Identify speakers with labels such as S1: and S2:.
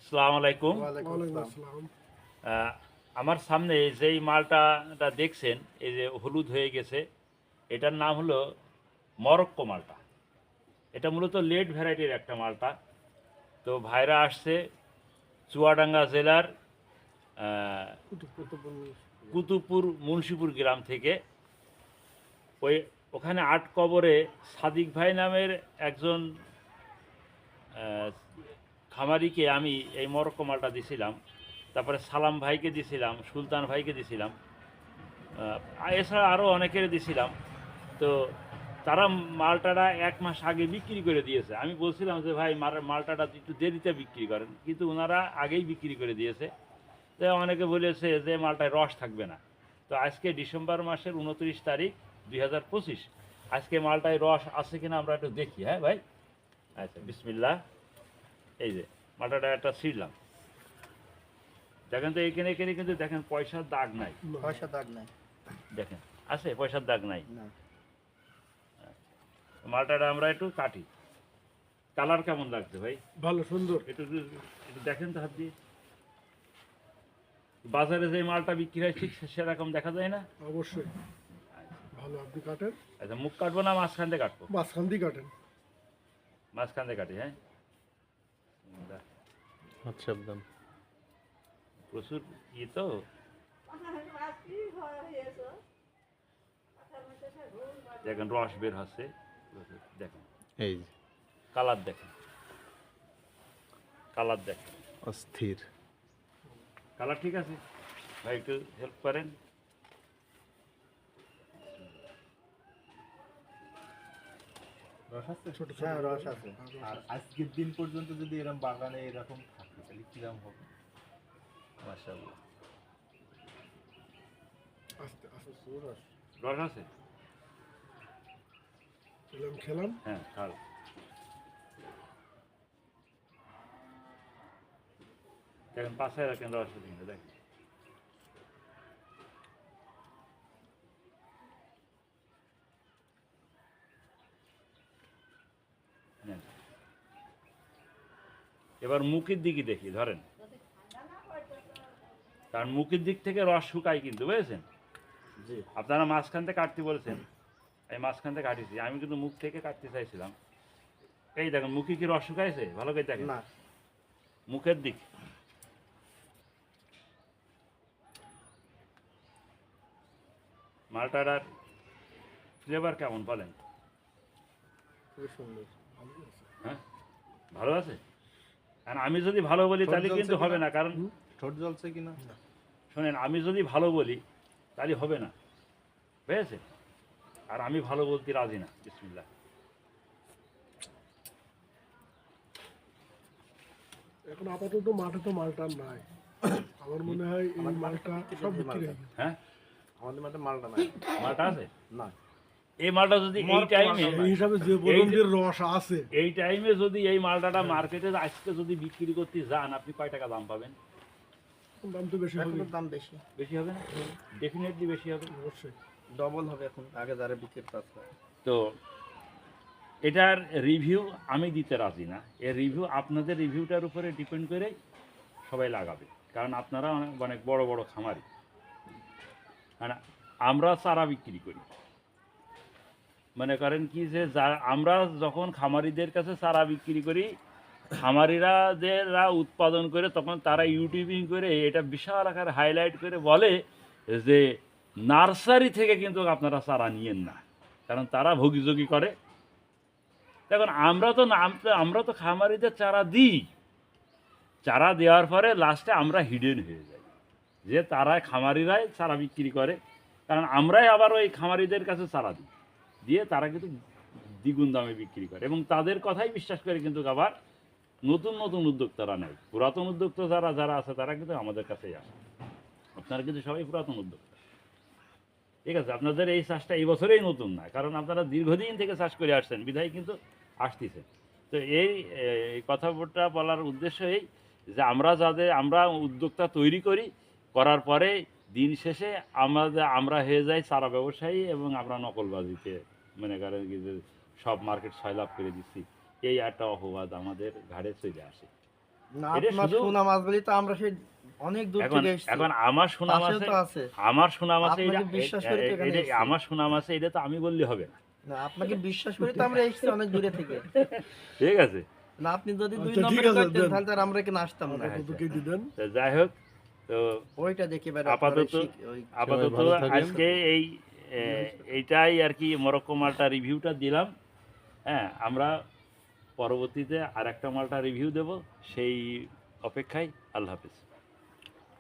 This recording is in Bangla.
S1: আসসালামু আলাইকুম।
S2: ওয়ালাইকুম আসসালাম।
S1: আহ, আমার সামনে যেই মালটা দেখছেন, এই যে হলুদ হয়ে গেছে, এটার নাম হলো মরক্কো মালটা। এটা মূলত লেট ভ্যারাইটির একটা মালটা। তো ভাইরা আসছে চুয়াডাঙ্গা জেলার আহ, কুতুবপুর মুন্সিপুর গ্রাম থেকে। ওই ওখানে আট কবরে সাদিক ভাই নামের একজন আহ, খামারিকে আমি এই মরক্কো মালটা দিছিলাম। তারপরে সালাম ভাইকে দিছিলাম, সুলতান ভাইকে দিছিলাম, এছাড়া আরও অনেকের দিছিলাম। তো তারা মালটাটা 1 মাস আগে বিক্রি করে দিয়েছে। আমি বলছিলাম যে ভাই মালটাটা একটু দেরিতে বিক্রি করেন, কিন্তু ওনারা আগেই বিক্রি করে দিয়েছে। তো অনেকে বলেছে যে মালটায় রস থাকবে না। তো আজকে ডিসেম্বর মাসের 29 তারিখ 2025, আজকে মালটায় রস আছে কিনা আমরা একটু দেখি। হ্যাঁ ভাই, আচ্ছা বিসমিল্লাহ। এই যে মালটাটা একটা ছিঁড়লাম, দেখেন তো এখানে এখানে কিন্তু দেখেন পয়সার দাগ নাই।
S2: পয়সা দাগ নাই।
S1: দেখেন আছে, পয়সার দাগ নাই।
S2: না।
S1: মালটাটা আমরা একটু কাটি। কালার কেমন লাগছে ভাই?
S2: ভালো সুন্দর।
S1: একটু একটু দেখেন তো হাত দিয়ে। বাজারে যে মালটা বিক্রি হয় ঠিক সেরকম দেখা যায় না?
S2: অবশ্যই ভালো, আপনি কাটেন।
S1: আচ্ছা, মুখ কাটবো না মাঝখান দিয়ে কাটবো?
S2: মাঝখান দিয়ে কাটেন।
S1: মাঝখান দিয়ে কাটি। হ্যাঁ,
S3: আচ্ছা একদম
S1: প্রচুর ই তো। দেখেন রস বের হচ্ছে, দেখেন
S3: এই যে
S1: কালার, দেখেন কালার, দেখেন
S3: অস্থির।
S1: কালার ঠিক আছে। ভাই একটু হেল্প করেন।
S4: রস আছে?
S2: ছোট ছোট
S4: হ্যাঁ, রস আছে। আর
S2: আছে।
S4: আজকের দিন পর্যন্ত যদি এরকম বাগানে এরকম থাকে তাহলে কিরকম হবে?
S1: মাশাআল্লাহ,
S2: আস্তে আস্তে
S4: রস
S1: রস আছে।
S2: খেলাম।
S1: হ্যাঁ, খাল। দেখেন পাশে রাখেন রস কিন্তু দেখেন। নেন। এবার মুখের দিকে দেখি, ধরেন, কারণ মুখের দিক থেকে রস শুকায় কিন্তু, বুঝেছেন?
S4: জি।
S1: আপনারা মাঝখান থেকে কাটতে বলেছেন, আমি মাঝখান থেকে কাটিছি। আমি কিন্তু মুখ থেকে কাটতে চাইছিলাম। এই দেখেন মুখে কি রস শুকাইছে, ভালো করে দেখেন
S4: না।
S1: মুখের দিক। মালটার ফ্লেভার কেমন বলেন?
S4: খুবই সুন্দর।
S1: হ্যাঁ, ভালো আছে। কারণ আমি যদি ভালো বলি তাহলে কিন্তু হবে না, কারণ
S4: ঠোঁট জ্বলছে কিনা?
S1: শোনেন, আমি যদি ভালো বলি তাহলে হবে না, বুঝেছে? আর আমি ভালো বলতে রাজি না। বিসমিল্লাহ।
S2: এখন আপাতত মাঠে তো মালটা নাই। আমার মনে হয় এই মালটা সব বিক্রি হয়ে গেছে।
S1: হ্যাঁ,
S4: আমাদের মাঠে মালটা নাই।
S1: মালটা আছে।
S4: না।
S1: এই মালটা যদি এই টাইমে,
S2: এই হিসাবে যে পর্যন্ত রস আছে,
S1: এই টাইমে যদি এই মালটাটা মার্কেটে আজকে যদি বিক্রি করতে যান, আপনি কয় টাকা দাম পাবেন?
S2: দাম তো বেশি হবে।
S4: এখন দাম বেশি।
S1: বেশি হবে না? ডেফিনেটলি বেশি হবে।
S2: অবশ্যই
S4: ডবল হবে এখন আগে যারা বিক্রি করতে।
S1: তো এটার রিভিউ আমি দিতে রাজি না। এর রিভিউ আপনাদের রিভিউটার উপরে ডিপেন্ড করে সবাই লাগাবে, কারণ আপনারা অনেক অনেক বড় বড় খামারি। মানে আমরা চারা বিক্রি করি, মনে করেন কি যে আমরা যখন খামারিদের কাছে চারা বিক্রি করি, খামারিরা যারা উৎপাদন করে তখন তারা ইউটিউবিং করে এটা বিশাল আকারে হাইলাইট করে বলে যে নার্সারি থেকে কিন্তু আপনারা চারা নিয়েন না, কারণ তারা ভোগীযোগী করে। দেখুন আমরা তো খামারিদের চারা দিই, চারা দেওয়ার পরে লাস্টে আমরা হিডেন হয়ে যাই যে তারা খামারিরাই চারা বিক্রি করে, কারণ আমরাই আবার ওই খামারিদের কাছে চারা দিই, দিয়ে তারা কিন্তু দ্বিগুণ দামে বিক্রি করে এবং তাদের কথাই বিশ্বাস করে কিন্তু আবার নতুন নতুন উদ্যোক্তারা নেয়। পুরাতন উদ্যোক্তা যারা আছে তারা কিন্তু আমাদের কাছেই আসে। আপনারা কিন্তু সবাই পুরাতন উদ্যোক্তা, ঠিক আছে? আপনাদের এই চাষটা এই বছরেই নতুন না, কারণ আপনারা দীর্ঘদিন থেকে চাষ করে আসছেন বিধায় কিন্তু আসতেছেন। তো এই কথাটা বলার উদ্দেশ্য এই যে আমরা উদ্যোক্তা তৈরি করি, করার পরে দিন শেষে আমরা হয়ে যাই চারা ব্যবসায়ী এবং আমরা নকলবাজিতে মনে করেন কি যে সব মার্কেট সয়লাভ করে দিচ্ছি, এই একটা অপবাদ আমাদের ঘাড়ে চলে আসে।
S3: না
S1: এটা
S3: আপনার
S1: শুধু-
S3: সোনা মাছ বলি তো আমরা সেই অনেক দূর
S1: এখন
S3: থেকে এসেছি।
S1: এখন আমার সুনাম
S3: পাশেও
S1: আছে,
S3: তো আছে।
S1: আমার সুনাম আছে,
S3: আপনাকে বিশ্বাস করে তো এখানে এসেছি।
S1: আমার সুনাম আছে, এটা তো আমি বললে হবে না।
S3: না আপনাকে বিশ্বাস করে তো আমরা এসেছি অনেক দূরে থেকে।
S1: ঠিক আছে,
S3: না আপনি যদি দুই
S2: আচ্ছা, ঠিক
S3: নম্বরে
S2: আছে,
S3: করতেন
S2: দেন।
S3: তাহলে তো আর আমরা এখানে আসতাম না।
S2: আপাতত কেটে দেন।
S1: তো যাই হোক, তো
S3: ওইটা দেখি এবার
S1: আপাতত
S4: ভালো থাকেন।
S1: আজকে এইটাই আর কি মরক্কো মালটা রিভিউটা দিলাম। হ্যাঁ, আমরা পরবর্তীতে আর একটা মালটা রিভিউ দেব, সেই অপেক্ষায়। আল্লাহ হাফেজ।